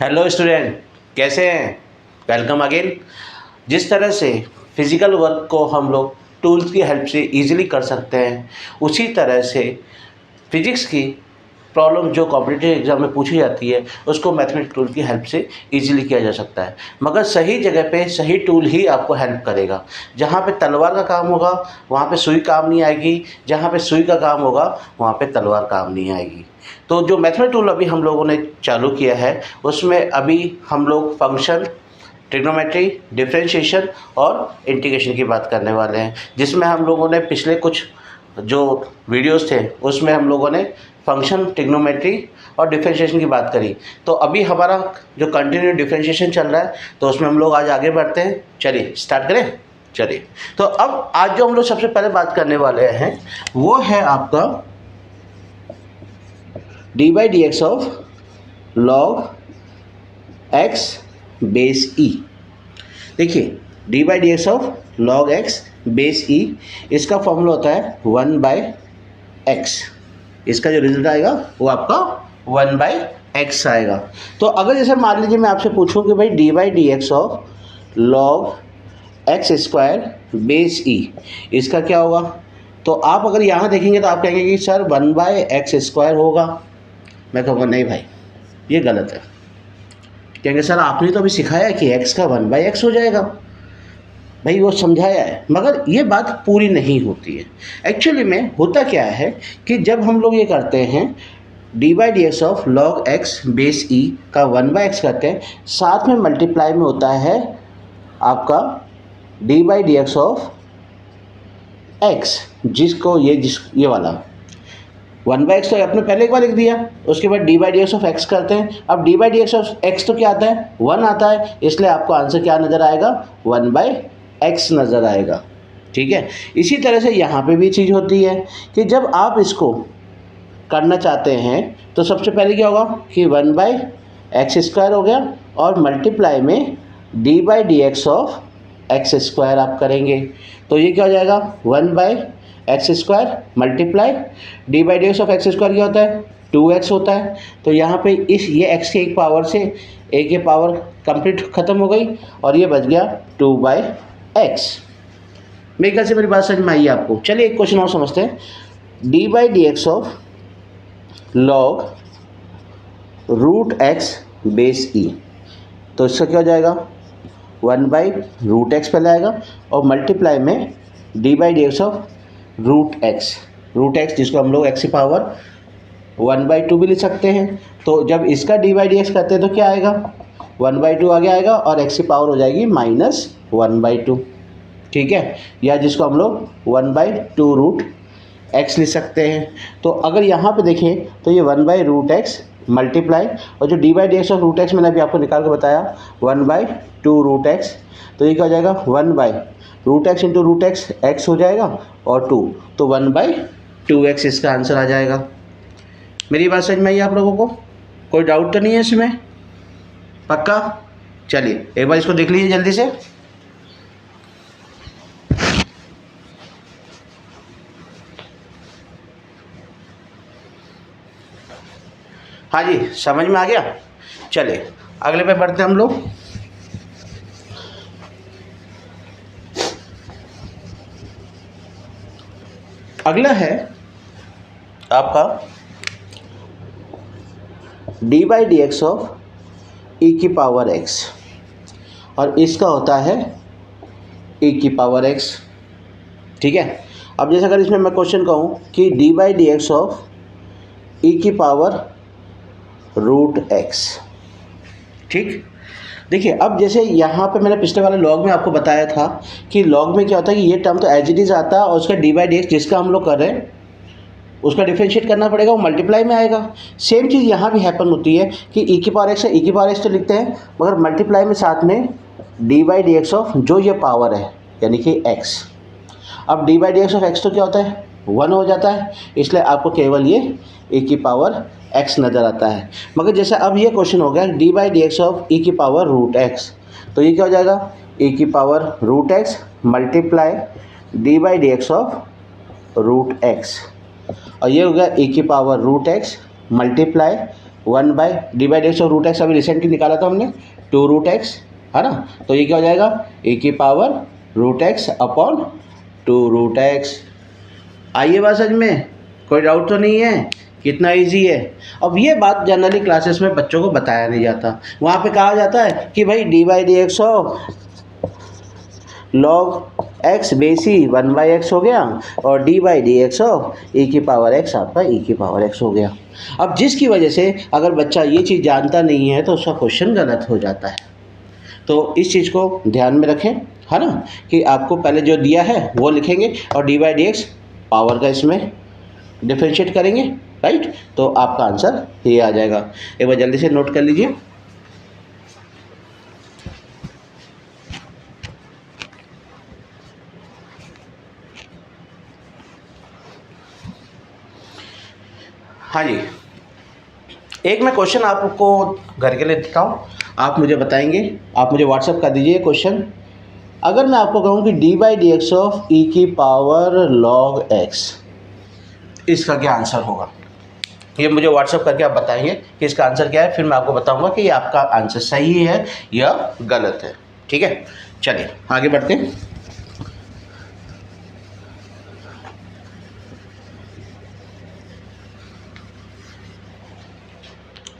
Hello student, कैसे हैं? Welcome again. जिस तरह से फिज़िकल वर्क को हम लोग टूल्स की हेल्प से इजीली कर सकते हैं, उसी तरह से फिज़िक्स की प्रॉब्लम जो कॉम्पिटिटिव एग्ज़ाम में पूछी जाती है उसको मैथमेटिक्स टूल की हेल्प से इजीली किया जा सकता है। मगर सही जगह पे सही टूल ही आपको हेल्प करेगा। जहाँ पे तलवार का काम होगा वहाँ पे सुई काम नहीं आएगी, जहाँ पे सुई का काम होगा वहाँ पे तलवार काम नहीं आएगी। तो जो मैथमेटिक्स टूल अभी हम लोगों ने चालू किया है उसमें अभी हम लोग फंक्शन, ट्रिग्नोमेट्री, डिफरेंशिएशन और इंटीग्रेशन की बात करने वाले हैं, जिसमें हम लोगों ने पिछले कुछ जो वीडियोस थे उसमें हम लोगों ने फंक्शन, ट्रिग्नोमेट्री और डिफरेंशिएशन की बात करी। तो अभी हमारा जो कंटिन्यू डिफरेंशिएशन चल रहा है तो उसमें हम लोग आज आगे बढ़ते हैं। चलिए स्टार्ट करें। चलिए, तो अब आज जो हम लोग सबसे पहले बात करने वाले हैं वो है आपका d by d x of log x base e. देखिए, d by d x of log x base e, इसका फॉर्मूला होता है 1/x। इसका जो रिजल्ट आएगा वो आपका 1/x आएगा। तो अगर जैसे मान लीजिए मैं आपसे पूछूं कि भाई d by d x of log x square base e, इसका क्या होगा? तो आप अगर यहाँ देखेंगे तो आप कहेंगे कि सर 1/x स्क्वायर होगा। मैं कहूँगा नहीं भाई, ये गलत है। कहेंगे सर आपने तो अभी सिखाया है कि x का 1/x हो जाएगा। भाई वो समझाया है, मगर ये बात पूरी नहीं होती है। एक्चुअली में होता क्या है कि जब हम लोग ये करते हैं d by d x of log x base e का 1/x करते हैं, साथ में मल्टीप्लाई में होता है आपका d by d x of x, जिसको ये वाला 1/x तो आपने पहले एक बार लिख दिया, उसके बाद D by d x of x करते हैं। अब D by d x of x तो क्या आता है? 1 आता है, इसलिए आपको आंसर क्या नज़र आएगा? 1/x नज़र आएगा। ठीक है, इसी तरह से यहाँ पे भी चीज़ होती है कि जब आप इसको करना चाहते हैं तो सबसे पहले क्या होगा कि 1/x स्क्वायर हो गया और मल्टीप्लाई में d by d x of x square आप करेंगे। तो ये क्या हो जाएगा? 1/x square multiply d by d x of x square क्या होता है? 2x होता है। तो यहाँ पे ये x के एक पावर से a की पावर कंप्लीट ख़त्म हो गई और ये बच गया 2/x। मेरे ख्याल से मेरी बात समझ में आई है आपको। चलिए एक क्वेश्चन और समझते हैं। D by d x of log root x base e, तो इसका क्या हो जाएगा? 1/√x पहले आएगा और मल्टीप्लाई में d by d x of root x जिसको हम लोग x की पावर 1/2 भी लिख सकते हैं। तो जब इसका डी बाई डी एक्स करते हैं तो क्या आएगा? 1/2 आगे आएगा और x की पावर हो जाएगी -1/2। ठीक है, या जिसको हम लोग 1/2√x लिख सकते हैं। तो अगर यहाँ पे देखें तो ये 1/√x मल्टीप्लाई और जो d by d x of root x मैंने अभी आपको निकाल के बताया 1/2√x, तो ये क्या हो जाएगा? 1/√x into root x x हो जाएगा और 2, तो 1/2x इसका आंसर आ जाएगा। मेरी बात समझ में आई आप लोगों को? कोई डाउट तो नहीं है इसमें? पक्का? चलिए एक बार इसको देख लीजिए जल्दी से। हाँ जी, समझ में आ गया। चलिए अगले पे बढ़ते हैं हम लोग। अगला है आपका d by d x of e की पावर एक्स और इसका होता है ई की पावर एक्स। ठीक है, अब जैसे अगर इसमें मैं क्वेश्चन कहूँ कि d by d x of e की पावर रूट एक्स। ठीक, देखिए अब जैसे यहाँ पे मैंने पिछले वाले लॉग में आपको बताया था कि लॉग में क्या होता है कि ये टर्म तो एज इट इज़ आता है और उसका डी बाई डी एक्स जिसका हम लोग कर रहे हैं उसका डिफरेंशिएट करना पड़ेगा, वो मल्टीप्लाई में आएगा। सेम चीज़ यहाँ भी हैपन होती है कि ई की पावर एक्स है, ई की पावर एक्स तो लिखते हैं मगर मल्टीप्लाई में साथ में d by d x of जो ये पावर है यानी कि एक्स। अब D by d x of x तो क्या होता है? 1 हो जाता है, इसलिए आपको केवल ये ई की पावर एक्स नज़र आता है। मगर जैसे अब ये क्वेश्चन हो गया d by d x of e की पावर रूट एक्स, तो ये क्या हो जाएगा? ई की power root x multiply d by d x of root x और ये हो गया ई की power root x multiply 1 by d by d x of root x अभी रिसेंटली निकाला था हमने 2 रूट एक्स, है ना। तो ये क्या हो जाएगा e की power root x upon 2 root x. आइए बात समझ में, कोई डाउट तो नहीं है, कितना इजी है। अब ये बात जनरली क्लासेस में बच्चों को बताया नहीं जाता, वहाँ पे कहा जाता है कि भाई d by d x of log x base e 1 by x हो गया और d by d x of e की पावर एक्स आपका ई की पावर एक्स हो गया। अब जिसकी वजह से अगर बच्चा ये चीज़ जानता नहीं है तो उसका क्वेश्चन गलत हो जाता है। तो इस चीज़ को ध्यान में रखें, है ना, कि आपको पहले जो दिया है वो लिखेंगे और d by d x power का इसमें डिफ्रेंशिएट करेंगे, राइट। तो आपका आंसर ये आ जाएगा। एक बार जल्दी से नोट कर लीजिए। हाँ जी, एक मैं क्वेश्चन आपको घर के लिए देता हूँ, आप मुझे बताएंगे, आप मुझे व्हाट्सएप कर दीजिए क्वेश्चन। अगर मैं आपको कहूँ कि d by d x of e की पावर लॉग एक्स, इसका क्या आंसर होगा, ये मुझे व्हाट्सएप करके आप बताएंगे कि इसका आंसर क्या है, फिर मैं आपको बताऊंगा कि ये आपका आंसर सही है या गलत है। ठीक है, चलिए आगे बढ़ते हैं।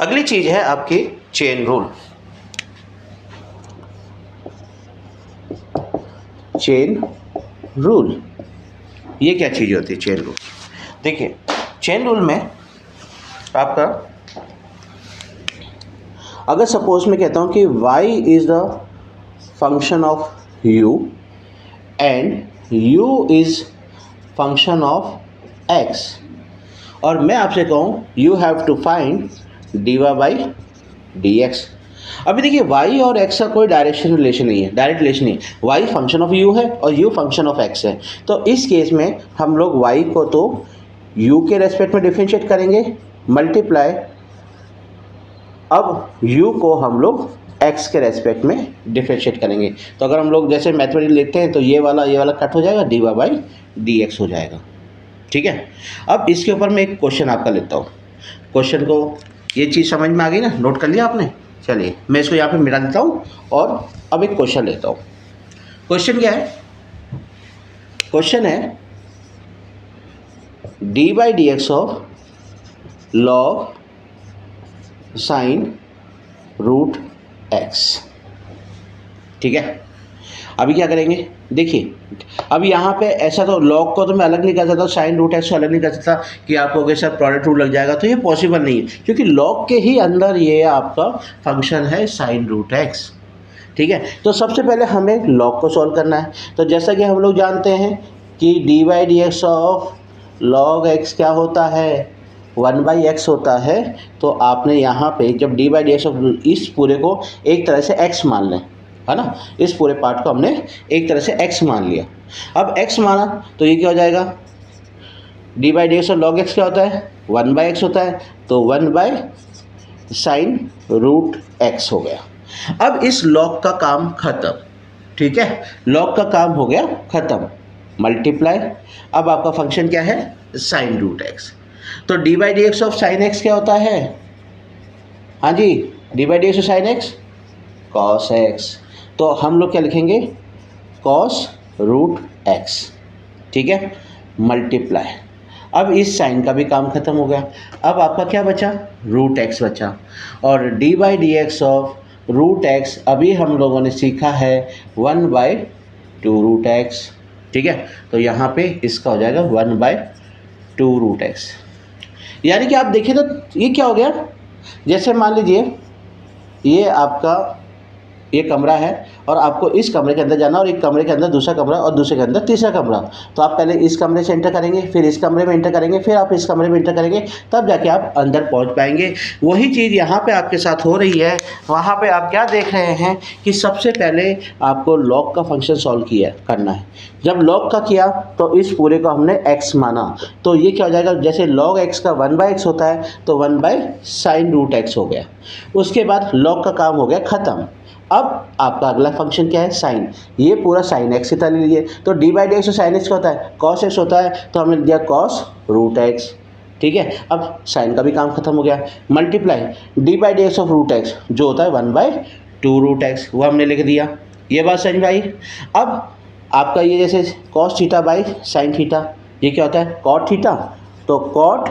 अगली चीज है आपकी चेन रूल। चेन रूल, ये क्या चीज़ होती है चेन रूल? देखिए, चेन रूल में आपका अगर सपोज मैं कहता हूँ कि y is the function of u and u is function of x, और मैं आपसे कहूँ you have to find dy by d x. अभी देखिए y और x का कोई डायरेक्शन रिलेशन नहीं है, डायरेक्ट रिलेशन नहीं है। y फंक्शन ऑफ u है और u फंक्शन ऑफ x है। तो इस केस में हम लोग y को तो u के रेस्पेक्ट में डिफरेंशिएट करेंगे, मल्टीप्लाई अब u को हम लोग x के रेस्पेक्ट में डिफरेंशिएट करेंगे। तो अगर हम लोग जैसे मैथमेटिक्स लिखते हैं तो ये वाला कट हो जाएगा, dy बाई डी एक्स हो जाएगा। ठीक है, अब इसके ऊपर मैं एक क्वेश्चन आपका लेता हूँ। क्वेश्चन को ये चीज़ समझ में आ गई ना, नोट कर लिया आपने? चलिए मैं इसको यहाँ पे मिटा देता हूँ और अब एक क्वेश्चन लेता हूँ। क्वेश्चन क्या है? क्वेश्चन है d by d x of log sine root x. ठीक है, अभी क्या करेंगे? देखिए, अब यहाँ पे ऐसा तो लॉग को तो मैं अलग नहीं कर सकता, साइन रूट एक्स को अलग नहीं कर सकता कि आपको अगर सर प्रोडक्ट रूल लग जाएगा, तो ये पॉसिबल नहीं है, क्योंकि लॉग के ही अंदर ये आपका फंक्शन है साइन रूट एक्स। ठीक है, तो सबसे पहले हमें लॉग को सॉल्व करना है। तो जैसा कि हम लोग जानते हैं कि d by d x of log x क्या होता है? 1 बाई एक्स होता है। तो आपने यहाँ पे जब D by d x of इस पूरे को एक तरह से एक्स मान लें, है ना, इस पूरे पार्ट को हमने एक तरह से x मान लिया। अब x माना तो ये क्या हो जाएगा? डी बाई डी एक्स और लॉग एक्स क्या होता है? 1 बाई एक्स होता है, तो 1 बाई साइन रूट एक्स हो गया। अब इस लॉग का काम खत्म। ठीक है, लॉग का काम हो गया खत्म, मल्टीप्लाई अब आपका फंक्शन क्या है? Sine root x. तो d by d x of sine x क्या होता है? हाँ जी, d by d x of sine x cos x. तो हम लोग क्या लिखेंगे? Cos root x. ठीक है, मल्टीप्लाई अब इस साइन का भी काम खत्म हो गया। अब आपका क्या बचा? रूट एक्स बचा। और d by d x of root x अभी हम लोगों ने सीखा है 1 बाई 2 रूट एक्स। ठीक है, तो यहाँ पे इसका हो जाएगा 1 बाई 2 रूट एक्स। यानी कि आप देखिए तो ये क्या हो गया? जैसे मान लीजिए ये आपका ये कमरा है और आपको इस कमरे के अंदर जाना, और एक कमरे के अंदर दूसरा कमरा और दूसरे के अंदर तीसरा कमरा। तो आप पहले इस कमरे से एंटर करेंगे, फिर इस कमरे में एंटर करेंगे, फिर आप इस कमरे में एंटर करेंगे, तब जाके आप अंदर पहुंच पाएंगे। वही चीज़ यहाँ पे आपके साथ हो रही है। वहाँ पे आप क्या देख रहे हैं कि सबसे पहले आपको लॉग का फंक्शन सॉल्व करना है। जब लॉग का किया तो इस पूरे को हमने x माना, तो ये क्या हो जाएगा? जैसे लॉग x का 1 बाई एक्स होता है तो 1 बाई साइन रूट एक्स हो गया। उसके बाद लॉग का काम हो गया ख़त्म। अब आपका अगला फंक्शन क्या है? साइन। ये पूरा साइन एक्स की तरह लीजिए। तो d by d x sign x क्या होता है? कॉस एक्स होता है, तो हमने दिया कॉस रूट एक्स। ठीक है, अब साइन का भी काम खत्म हो गया। Multiply d by d x of root x जो होता है 1/2 रूट एक्स, वो हमने लिख दिया। ये बात समझ में आई। अब आपका ये जैसे cos theta by sine theta, ये क्या होता है कॉट थीटा, तो कॉट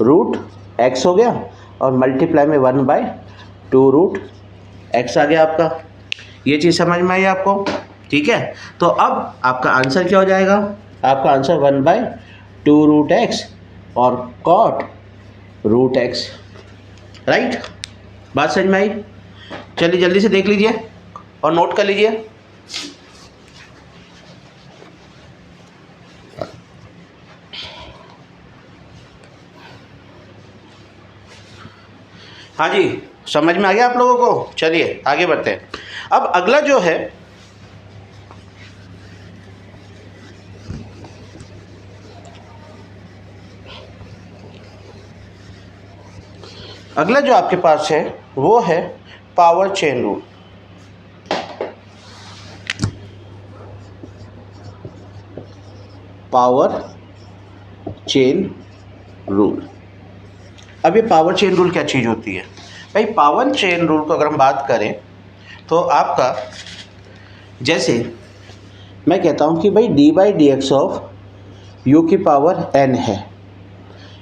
रूट एक्स हो गया और मल्टीप्लाई में 1/2 रूट एक्स आ गया आपका। ये चीज़ समझ में आई आपको, ठीक है। तो अब आपका आंसर क्या हो जाएगा, आपका आंसर 1/2 रूट एक्स और कॉट रूट एक्स, राइट। बात समझ में आई। चलिए जल्दी से देख लीजिए और नोट कर लीजिए। हाँ जी, समझ में आ गया आप लोगों को। चलिए आगे बढ़ते हैं। अब अगला जो है, अगला जो आपके पास है वो है power chain rule. Power chain rule. अब ये पावर चेन रूल क्या चीज़ होती है भाई? पावर चेन रूल को अगर हम बात करें तो आपका, जैसे मैं कहता हूँ कि भाई d by d x of you की पावर n है,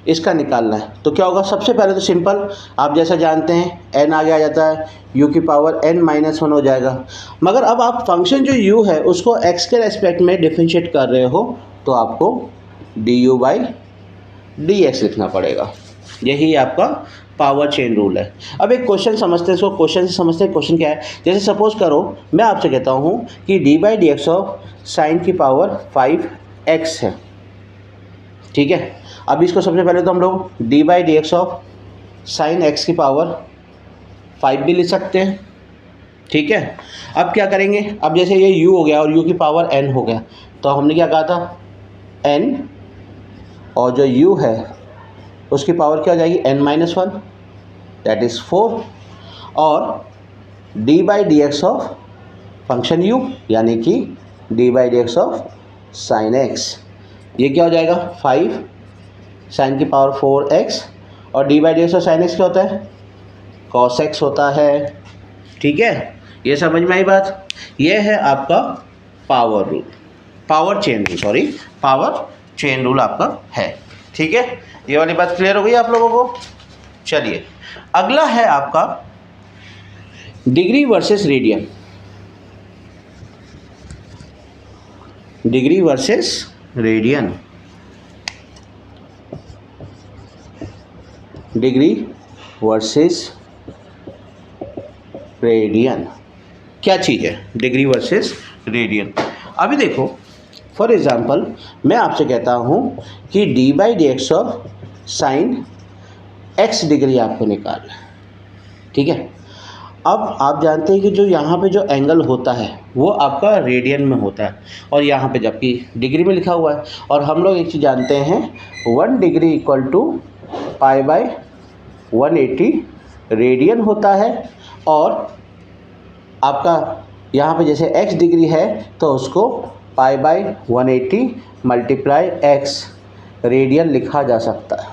इसका निकालना है, तो क्या होगा? सबसे पहले तो सिंपल, आप जैसा जानते हैं n आगे आ जाता है, u की पावर n-1 हो जाएगा। मगर अब आप फंक्शन जो u है उसको x के रेस्पेक्ट में डिफरेंशिएट कर रहे हो तो आपको du बाई डी एक्स लिखना पड़ेगा। यही आपका पावर चेन रूल है। अब एक क्वेश्चन समझते हैं, इसको क्वेश्चन से समझते हैं। क्वेश्चन क्या है? जैसे सपोज करो मैं आपसे कहता हूँ कि d by d x of sign की पावर 5x है, ठीक है। अब इसको सबसे पहले तो हम लोग D by d x of sign x की पावर 5 भी लिख सकते हैं, ठीक है। अब क्या करेंगे? अब जैसे ये u हो गया और u की पावर n हो गया, तो हमने क्या कहा था n, और जो u है उसकी पावर क्या हो जाएगी n-1, दैट इज़ 4, और d by d x of function u यानी कि d by d x of sign x, ये क्या हो जाएगा 5 साइन की पावर 4x, और d by d x of sign x क्या होता है cos x होता है, ठीक है। ये समझ में आई बात। ये है आपका power rule, power chain rule, sorry power chain rule आपका है, ठीक है। ये वाली बात क्लियर हो गई आप लोगों को। चलिए अगला है आपका degree versus radian. Degree versus radian, degree versus radian क्या चीज़ है? Degree versus radian. अभी देखो फॉर एग्ज़ाम्पल मैं आपसे कहता हूँ कि d by d x of sign x degree आपको निकालना है, ठीक है। अब आप जानते हैं कि जो यहाँ पे जो एंगल होता है वो आपका रेडियन में होता है, और यहाँ पे जबकि डिग्री में लिखा हुआ है। और हम लोग एक चीज़ जानते हैं 1 degree equal to pi by 180 radian होता है, और आपका यहाँ पे जैसे x डिग्री है तो उसको पाई बाई 180 मल्टीप्लाई x रेडियन लिखा जा सकता है,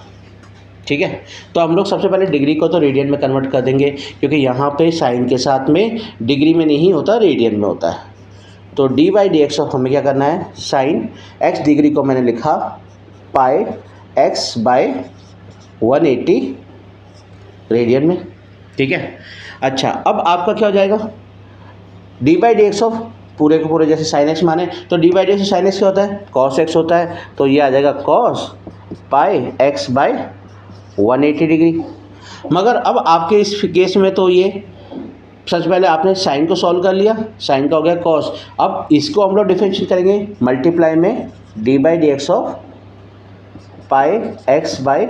ठीक है। तो हम लोग सबसे पहले डिग्री को तो रेडियन में कन्वर्ट कर देंगे, क्योंकि यहाँ पे साइन के साथ में डिग्री में नहीं होता, रेडियन में होता है। तो d by d x of हमें क्या करना है, साइन x डिग्री को मैंने लिखा पाई x बाई 180 रेडियन में, ठीक है। अच्छा अब आपका क्या हो जाएगा, D by d x of पूरे के पूरे जैसे साइन एक्स माने तो d by d x sign x क्या होता है कॉस एक्स होता है, तो ये आ जाएगा cos pi x by 180 degree. मगर अब आपके इस केस में तो ये सबसे पहले आपने साइन को सॉल्व कर लिया, साइन का हो गया कॉस। अब इसको हम लोग डिफरेंशिएट करेंगे मल्टीप्लाई में d by d x of pi x by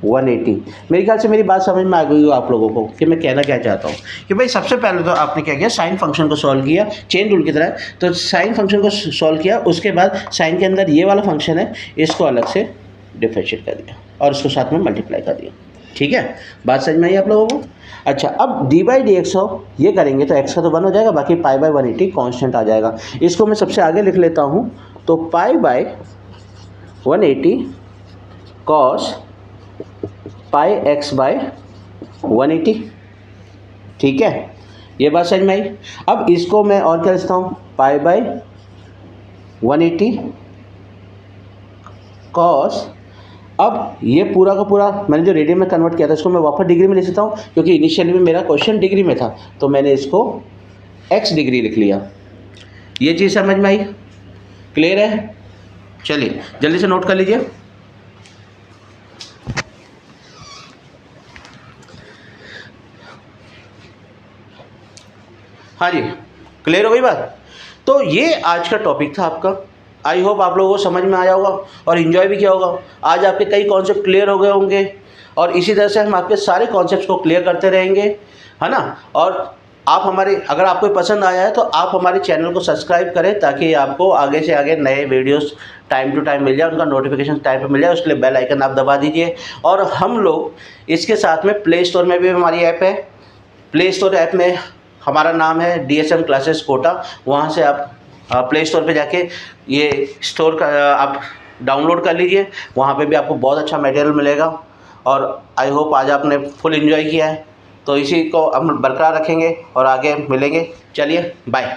180। मेरे ख्याल से मेरी बात समझ में आ गई हो आप लोगों को कि मैं कहना क्या चाहता हूँ कि भाई सबसे पहले तो आपने क्या किया, साइन फंक्शन को सॉल्व किया चेन रूल की तरह। तो साइन फंक्शन को सॉल्व किया, उसके बाद साइन के अंदर ये वाला फंक्शन है इसको अलग से डिफरेंशिएट कर दिया और इसको साथ में मल्टीप्लाई कर दिया, ठीक है। बात समझ में आई आप लोगों को। अच्छा अब D by d x of ये करेंगे तो एक्स का तो 1 हो जाएगा, बाकी पाई बाई 180 कॉन्स्टेंट आ जाएगा। इसको मैं सबसे आगे लिख लेता हूँ, तो pi by 180 cos pi x by 180। ठीक है, ये बात समझ में आई। अब इसको मैं और क्या लिखता हूँ, पाई बाय 180 कॉस, अब ये पूरा का पूरा मैंने जो रेडियन में कन्वर्ट किया था इसको मैं वापस डिग्री में लिख सकता हूँ, क्योंकि इनिशियली में मेरा क्वेश्चन डिग्री में था, तो मैंने इसको x डिग्री लिख लिया। ये चीज़ समझ में आई, क्लियर है? चलिए जल्दी से नोट कर लीजिए। हाँ जी, क्लियर हो गई बात? तो ये आज का टॉपिक था आपका। आई होप आप लोगों को समझ में आया होगा और इन्जॉय भी किया होगा। आज आपके कई कॉन्सेप्ट क्लियर हो गए होंगे और इसी तरह से हम आपके सारे कॉन्सेप्ट्स को क्लियर करते रहेंगे, है ना। और आप हमारे, अगर आपको पसंद आया है तो आप हमारे चैनल को सब्सक्राइब करें, ताकि आपको आगे से आगे नए वीडियोस टाइम टू टाइम मिल जाए, उनका नोटिफिकेशन टाइम पे मिल जाए। उसके लिए बेल आइकन आप दबा दीजिए। और हम लोग इसके साथ में प्ले स्टोर में भी हमारी ऐप है। प्ले स्टोर ऐप में हमारा नाम है DSM क्लासेस कोटा। वहाँ से आप प्ले स्टोर पे जाके ये स्टोर का आप डाउनलोड कर लीजिए। वहाँ पे भी आपको बहुत अच्छा मटेरियल मिलेगा। और आई होप आज आपने फुल एंजॉय किया है, तो इसी को हम बरकरार रखेंगे और आगे मिलेंगे। चलिए बाय।